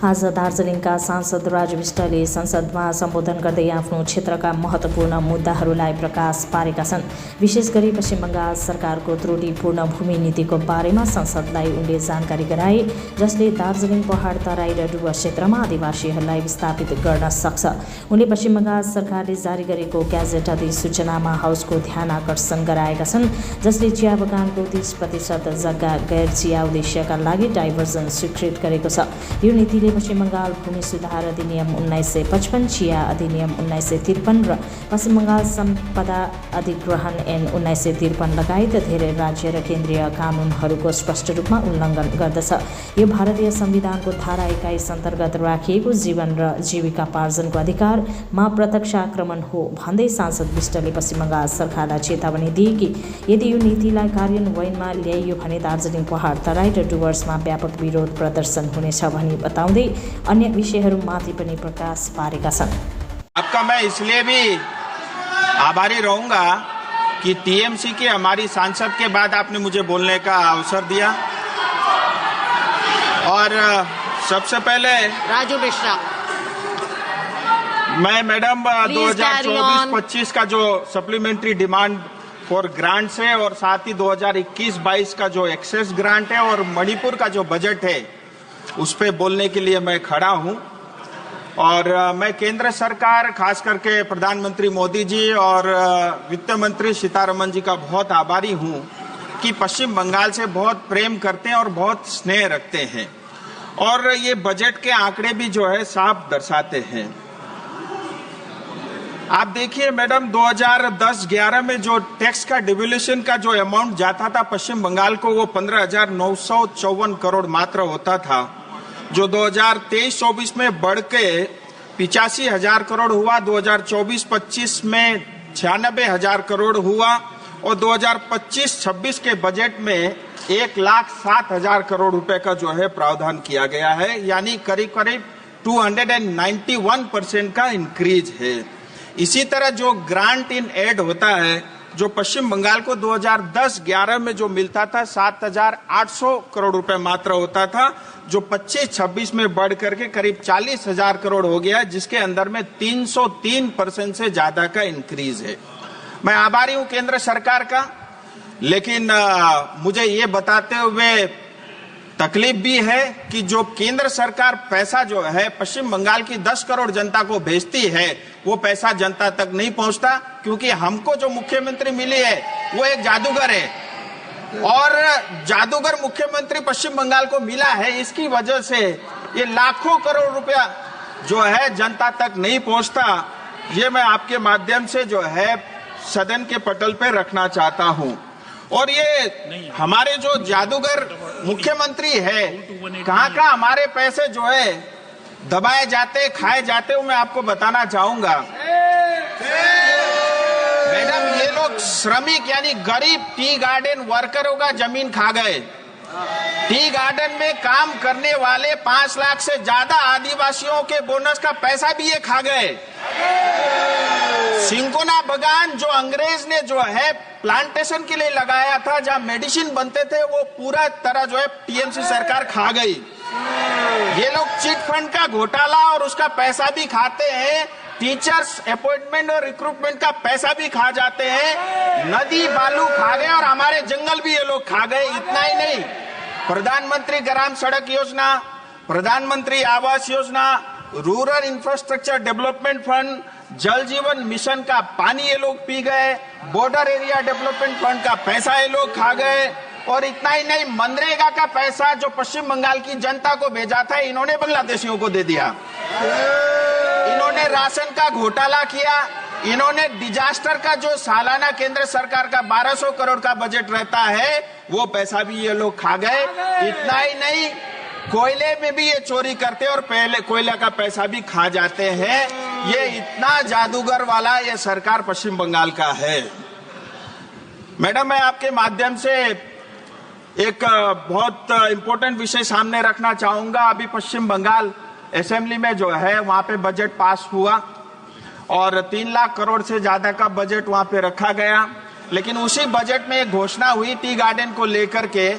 आज दार्जिलिङका सांसद राजु विष्टले संसदमा सम्बोधन गर्दै आफ्नो क्षेत्रका महत्त्वपूर्ण मुद्दाहरूलाई प्रकाश पारेका छन्। विशेष गरी पश्चिम बङ्गाल सरकारको त्रुटिपूर्ण भूमि नीतिको बारेमा संसदलाई उनले जानकारी गराए, जसले दार्जिलिङ पहाड तराई र डुवर्स क्षेत्रमा आदिवासीहरूलाई विस्थापित गर्न सक्छ। उनले पश्चिम बङ्गाल सरकारले जारी गरेको ग्याजेट अधिसूचनामा हाउसको ध्यान आकर्षण गराएका छन्, जसले चिया बगानको 30% जग्गा गैर चिया उद्देश्यका लागि डाइभर्जन स्वीकृत गरेको छ। यो नीतिले पश्चिम बङ्गाल भूमि सुधार अधिनियम 1955, चिया अधिनियम 1953 र पश्चिम बङ्गाल सम्पदा अधिग्रहण ऐन 1953 लगायत धेरै राज्य र केन्द्रीय कानुनहरूको स्पष्ट रूपमा उल्लङ्घन गर्दछ। यो भारतीय संविधानको धारा 21 अन्तर्गत राखिएको जीवन र जीविकापार्जनको अधिकारमा प्रत्यक्ष आक्रमण हो भन्दै सांसद विष्टले पश्चिम बङ्गाल सरकारलाई चेतावनी दिए कि यदि यो नीतिलाई कार्यान्वयनमा ल्याइयो भने दार्जिलिङ पहाड तराई र डुवर्समा व्यापक विरोध प्रदर्शन हुनेछ भनी बताउँदै अन्य विषयहरूमाथि पनि प्रकाश पारेका छन्। आपका मैं इसलिए भी आभारी रहूंगा कि टीएमसी के हमारी सांसद के बाद आपने मुझे बोलने का अवसर दिया। और सबसे पहले राजू मिश्रा, मैं मैडम 2024-25 का जो सप्लीमेंट्री डिमांड फॉर ग्रांट्स है और साथ ही 2021-22 का जो एक्सेस ग्रांट है और मणिपुर का जो बजट है उस पे बोलने के लिए मैं खड़ा हूं। और मैं केंद्र सरकार, खास करके प्रधानमंत्री मोदी जी और वित्त मंत्री सीतारमण जी का बहुत आभारी हूं कि पश्चिम बंगाल से बहुत प्रेम करते हैं और बहुत स्नेह रखते हैं। और ये बजट के आंकड़े भी जो है साफ दर्शाते हैं। आप देखिए मैडम, 2010-11 में जो टैक्स का डिवोल्यूशन का जो अमाउंट जाता था पश्चिम बंगाल को, वो 15,954 करोड़ मात्र होता था, जो 2023-24 में बढ़ के 85,000 करोड़ हुआ, 2024-25 में 96,000 करोड़ हुआ और 2025-26 के बजट में 1,07,000 करोड़ रुपए का जो है प्रावधान किया गया है, यानी करीब करीब 291% का इंक्रीज है। इसी तरह जो ग्रांट इन एड होता है, जो पश्चिम बंगाल को 2010-11 में जो मिलता था 7,800 करोड़ रुपए मात्र होता था, जो 25-26 में बढ़ करके करीब 40,000 करोड़ हो गया, जिसके अंदर में 303% से ज्यादा का इंक्रीज है। मैं आभारी हूं केंद्र सरकार का, लेकिन मुझे ये बताते हुए तकलीफ भी है कि जो केंद्र सरकार पैसा जो है पश्चिम बंगाल की 10 करोड़ जनता को भेजती है, वो पैसा जनता तक नहीं पहुंचता, क्योंकि हमको जो मुख्यमंत्री मिली है वो एक जादूगर है और जादूगर मुख्यमंत्री पश्चिम बंगाल को मिला है। इसकी वजह से ये लाखों करोड़ रुपया जो है जनता तक नहीं पहुंचता। ये मैं आपके माध्यम से जो है सदन के पटल पे रखना चाहता हूं। और ये हमारे जो जादूगर मुख्यमंत्री है, कहाँ हमारे पैसे जो है दबाए जाते, खाए जाते, वो मैं आपको बताना चाहूंगा। मैडम, ये लोग श्रमिक यानी गरीब टी गार्डन वर्करों का जमीन खा गए। टी गार्डन में काम करने वाले 5 लाख से ज्यादा आदिवासियों के बोनस का पैसा भी ये खा गए। सिंकोना बगान जो अंग्रेज ने जो है प्लांटेशन के लिए लगाया था, जहां मेडिसिन बनते थे, वो पूरा तरह जो है टीएमसी सरकार खा गई। ये लोग चिट फंड का घोटाला और उसका पैसा भी खाते हैं, टीचर्स अपॉइंटमेंट और रिक्रूटमेंट का पैसा भी खा जाते हैं, नदी बालू खा गए और हमारे जंगल भी ये लोग खा गए। इतना ही नहीं, प्रधानमंत्री ग्राम सड़क योजना, प्रधानमंत्री Awas Yojana, rural infrastructure development fund, जल जीवन मिशन का पानी ये लोग पी गए, बॉर्डर एरिया डेवलपमेंट फंड का पैसा ये लोग खा गए। और इतना ही नहीं, मनरेगा का पैसा जो पश्चिम बंगाल की जनता को भेजा था, इन्होंने बांग्लादेशियों को दे दिया। इन्होंने राशन का घोटाला किया। इन्होंने डिजास्टर का जो सालाना केंद्र सरकार का 1200 करोड़ का बजट रहता है, वो पैसा भी ये लोग खा गए। इतना ही नहीं, कोयले में भी ये चोरी करते और पहले कोयला का पैसा भी खा जाते हैं। ये इतना जादूगर वाला ये सरकार पश्चिम बंगाल का है। मैडम, मैं आपके माध्यम से एक बहुत इंपॉर्टेंट विषय सामने रखना चाहूंगा। अभी पश्चिम बंगाल असेंबली में जो है वहां पे बजट पास हुआ और 3 लाख करोड़ से ज्यादा का बजट वहां पे रखा गया। लेकिन उसी बजट में एक घोषणा हुई टी गार्डन को लेकर के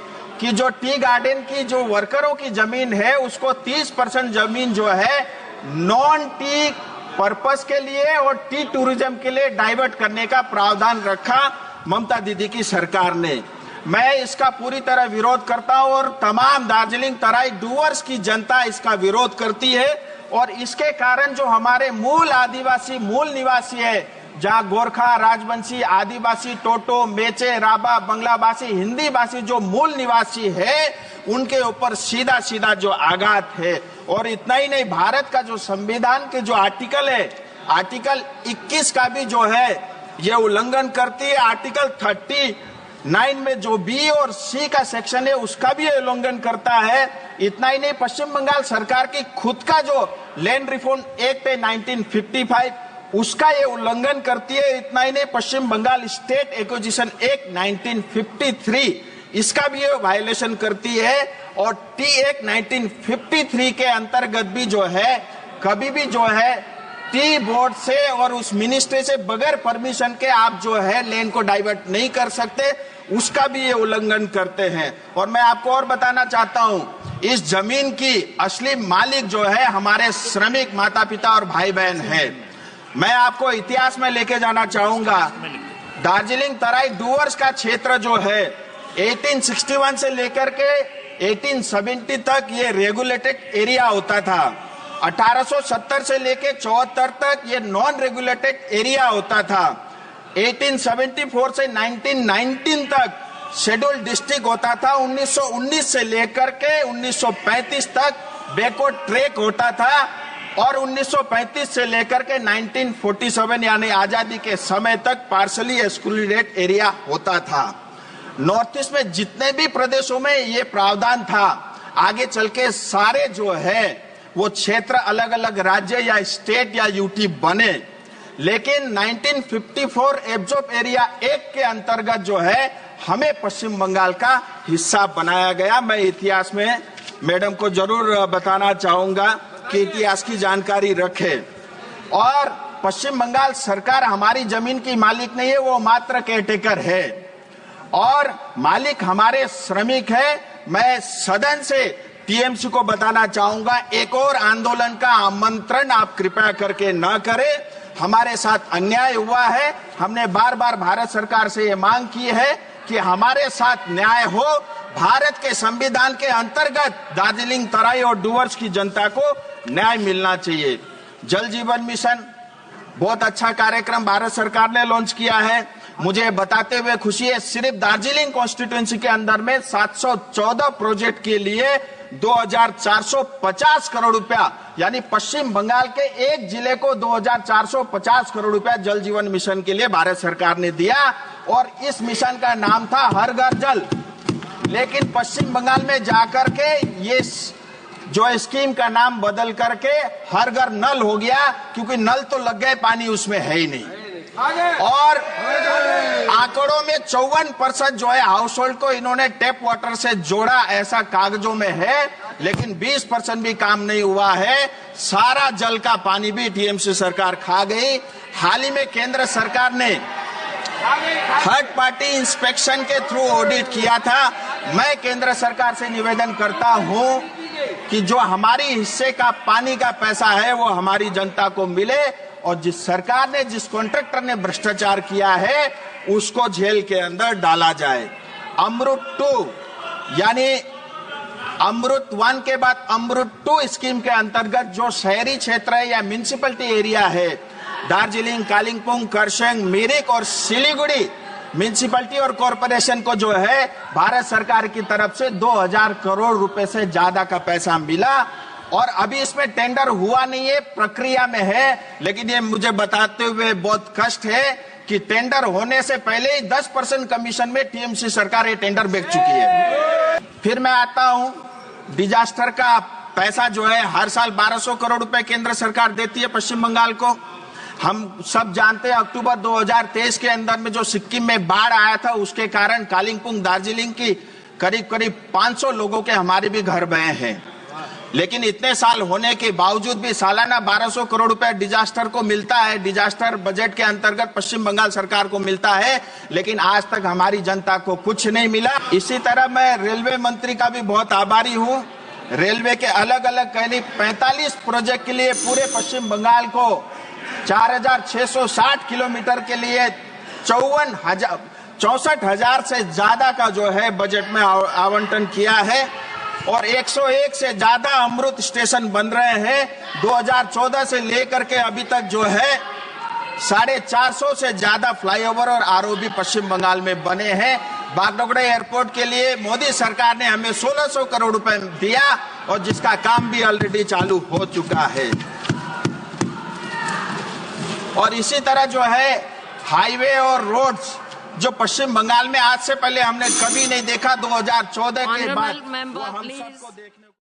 कि जो टी गार्डन की जो वर्करों की जमीन है उसको 30% जमीन जो है नॉन टी पर्पस के लिए और टी टूरिज्म के लिए डाइवर्ट करने का प्रावधान रखा ममता दीदी की सरकार ने। मैं इसका पूरी तरह विरोध करता हूं और तमाम दार्जिलिंग तराई डूवर्स की जनता इसका विरोध करती है। और इसके कारण जो हमारे मूल आदिवासी मूल निवासी है, जहां गोरखा, राजवंशी, आदिवासी, टोटो, मेचे, राबा, बंगलाभाषी, हिंदी भाषी जो मूल निवासी है, उनके ऊपर सीधा सीधा जो आघात है। और इतना ही नहीं, भारत का जो संविधान के जो आर्टिकल है, आर्टिकल 21 का भी जो है ये उल्लंघन करती है। आर्टिकल 39 में जो बी और सी का सेक्शन है उसका भी उल्लंघन करता है। इतना ही नहीं, पश्चिम बंगाल सरकार की खुद का जो लैंड रिफॉर्म एक्ट है 1955 उसका ये उल्लंघन करती है। इतना ही नहीं, पश्चिम बंगाल स्टेट एक्विजिशन एक्ट 1953 इसका भी ये वायलेशन करती है। और टी एक्ट 1953 के अंतर्गत भी जो है कभी भी जो है टी बोर्ड से और उस मिनिस्ट्री से बगैर परमिशन के आप जो है लैंड को डाइवर्ट नहीं कर सकते, उसका भी ये उल्लंघन करते हैं। और मैं आपको और बताना चाहता हूं, इस जमीन की असली मालिक जो है हमारे श्रमिक माता पिता और भाई बहन है। मैं आपको इतिहास में लेके जाना चाहूंगा। दार्जिलिंग तराई डूवर्स का क्षेत्र जो है 1861 से लेकर के 1870 तक ये रेगुलेटेड एरिया होता था। 1870 से लेकर 74 तक ये नॉन रेगुलेटेड एरिया होता था। 1874 से 1919 तक शेड्यूल्ड डिस्ट्रिक्ट होता था। 1919 से लेकर के 1935 तक बैकवर्ड ट्रैक होता था। और 1935 से लेकर के 1947 यानी आजादी के समय तक पार्शली एक्सक्लूडेड एरिया होता था। नॉर्थ ईस्ट में जितने भी प्रदेशों में ये प्रावधान था, आगे चल के सारे जो है वो क्षेत्र अलग अलग राज्य या स्टेट या यूटी बने। लेकिन 1954 एब्जॉर्ब एरिया एक्ट के अंतर्गत जो है हमें पश्चिम बंगाल का हिस्सा बनाया गया। मैं इतिहास में मैडम को जरूर बताना चाहूंगा कि इतिहास की जानकारी रखे। और पश्चिम बंगाल सरकार हमारी जमीन की मालिक नहीं है, वो मात्र केयरटेकर है और मालिक हमारे श्रमिक है। मैं सदन से टीएमसी को बताना चाहूंगा, एक और आंदोलन का आमंत्रण आप कृपया करके न करें। हमारे साथ अन्याय हुआ है। हमने बार बार भारत सरकार से ये मांग की है कि हमारे साथ न्याय हो। भारत के संविधान के अंतर्गत दार्जिलिंग तराई और डूवर्स की जनता को न्याय मिलना चाहिए। जल जीवन मिशन बहुत अच्छा कार्यक्रम भारत सरकार ने लॉन्च किया है। मुझे बताते हुए खुशी है, सिर्फ दार्जिलिंग कॉन्स्टिट्यूएंसी के अंदर में 714 प्रोजेक्ट के लिए 2450 करोड़ रुपया, यानी पश्चिम बंगाल के एक जिले को 2450 करोड़ रुपया जल जीवन मिशन के लिए भारत सरकार ने दिया। और इस मिशन का नाम था हर घर जल। लेकिन पश्चिम बंगाल में जाकर के ये जो स्कीम का नाम बदल करके हर घर नल हो गया, क्योंकि नल तो लग गए, पानी उसमें है ही नहीं। और आंकड़ों में 54% जो है हाउस होल्ड को इन्होंने टैप वाटर से जोड़ा, ऐसा कागजों में है। लेकिन 20% भी काम नहीं हुआ है। सारा जल का पानी भी टीएमसी सरकार खा गई। हाल ही में केंद्र सरकार ने थर्ड पार्टी इंस्पेक्शन के थ्रू ऑडिट किया था। मैं केंद्र सरकार से निवेदन करता हूं कि जो हमारी हिस्से का पानी का पैसा है वो हमारी जनता को मिले। और जिस सरकार ने, जिस कॉन्ट्रैक्टर ने भ्रष्टाचार किया है उसको जेल के अंदर डाला जाए। अमृत 2 यानी अमृत 1 के बाद अमृत 2 स्कीम के अंतर्गत जो शहरी क्षेत्र है या म्युनिसिपैलिटी एरिया है, दार्जिलिंग, कालिम्पोंग, करसंग, मिरिक और सिलीगुड़ी म्युनिसिपैलिटी और कॉरपोरेशन को जो है भारत सरकार की तरफ से 2000 करोड़ रुपए से ज्यादा का पैसा मिला। और अभी इसमें टेंडर हुआ नहीं है, प्रक्रिया में है। लेकिन ये मुझे बताते हुए बहुत कष्ट है कि टेंडर होने से पहले ही 10% कमीशन में टीएमसी सरकार ये टेंडर बेच चुकी है। फिर मैं आता हूं, डिजास्टर का पैसा जो है हर साल 1200 करोड़ रुपए केंद्र सरकार देती है पश्चिम बंगाल को। हम सब जानते हैं अक्टूबर 2023 के अंदर में जो सिक्किम में बाढ़ आया था, उसके कारण कालिम्पोंग, दार्जिलिंग की करीब 500 लोगों के हमारे भी घर बहे हैं। लेकिन इतने साल होने के बावजूद भी सालाना 1200 करोड़ रुपए डिजास्टर को मिलता है, डिजास्टर बजट के अंतर्गत पश्चिम बंगाल सरकार को मिलता है, लेकिन आज तक हमारी जनता को कुछ नहीं मिला। इसी तरह मैं रेलवे मंत्री का भी बहुत आभारी हूं। रेलवे के अलग अलग करीब 45 प्रोजेक्ट के लिए पूरे पश्चिम बंगाल को 4660 किलोमीटर के लिए 64,000 से ज्यादा का जो है बजट में आवंटन किया है और 101 से ज्यादा अमृत स्टेशन बन रहे हैं। 2014 से लेकर के अभी तक जो है 450 से ज्यादा फ्लाईओवर और आरओबी पश्चिम बंगाल में बने हैं। बागडोगरा एयरपोर्ट के लिए मोदी सरकार ने हमें 1600 करोड़ रुपए दिया और जिसका काम भी ऑलरेडी चालू हो चुका है। और इसी तरह जो है हाईवे और रोड्स जो पश्चिम बंगाल में आज से पहले हमने कभी नहीं देखा, 2014 के बाद वो हम सबको देखने